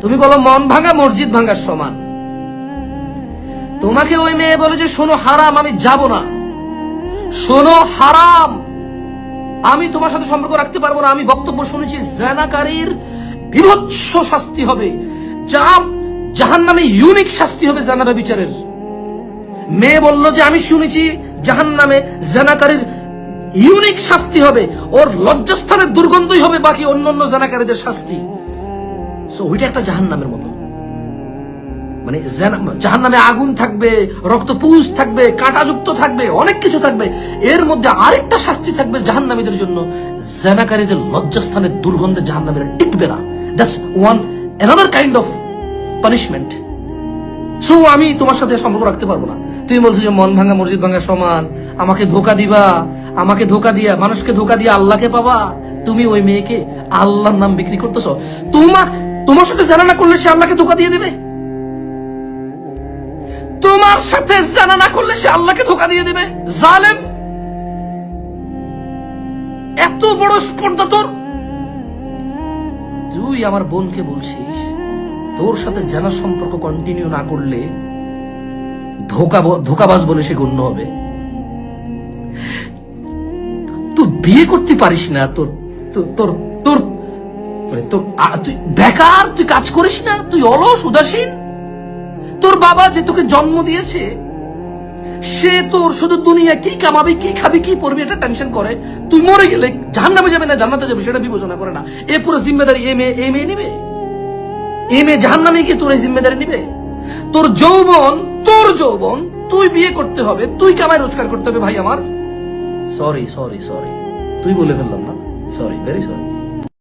তুমি বলো মন ভাঙা মসজিদ ভাঙার সমান। তোমাকে ওই মেয়ে বলে যে শোনো হারাম, আমি যাব না, শোনো হারাম, আমি তোমার সাথে সম্পর্ক রাখতে পারবো না। আমি বক্তব্য শুনেছি জানাকারীর বিভৎস শাস্তি হবে, যা জাহান্নামে ইউনিক শাস্তি হবে জানারা বিচারের। মেয়ে বলল যে আমি শুনেছি জাহান্নামে জানাকারীর ইউনিক শাস্তি হবে, ওর লজ্জাস্থানের দুর্গন্ধই হবে বাকি অন্যান্য জানাকারীদের শাস্তি। সো ওইটা একটা জাহান্নামের মতো, মানে জাহান্নামে আগুন থাকবে, রক্তপুঞ্জ থাকবে, কাঁটাযুক্ত থাকবে, অনেক কিছু থাকবে। এর মধ্যে আরেকটা শাস্তি থাকবে জাহান্নামীদের জন্য, জানাকারীদের লজ্জাস্থানের দুর্গন্ধে জাহান্নামীরা টিকবে না। That's one another kind of punishment. So আমি তোমার সাথে সম্পর্ক রাখতে পারবো না। তুমি বলছো যে মন ভাঙা মসজিদ ভাঙা সমান, আমাকে ধোকা দিবা, আমাকে ধোকা দিয়া মানুষকে ধোকা দিয়ে আল্লাহকে পাবা। তুমি ওই মেয়েকে আল্লাহর নাম বিক্রি করতেছো। তোমার সাথে জানা না করলে সে আল্লাহকে ধোকা দিয়ে দেবে। তোমার সাথে জানা না করলে সে আল্লাহকে ধোকা দিয়ে দেবে। জালেম, এত বড় স্পর্ধা তোর। তুই আমার বোনকে বলছিস তোর সাথে জানার সম্পর্ক কন্টিনিউ না করলে ধোকাবাজ বলে সে গণ্য হবে। তুই বিয়ে করতে পারিস না, তোর তোর তোর তুই বেকার, তুই কাজ করিস না, তুই অলস উদাসীন। তোর বাবা যে তোকে জন্ম দিয়েছে সে তোর শুধু দুনিয়া কি কামাবি, কি খাবি, কি পড়বি এটা টেনশন করে। তুই মরে গেলে জাহান্নামে যাবে না জান্নাতে যাবে সেটা বিবেচনা করে না। এ পুরো জিম্মেদারি এ মেয়ে নিবে। এ মেয়ে জাহান্নামে গিয়ে তোর এই জিম্মেদারি নিবে। তোর যৌবন তুই বিয়ে করতে হবে, তুই কামাই রোজগার করতে হবে। ভাই আমার সরি তুই বলে ফেললাম না, সরি, ভেরি সরি।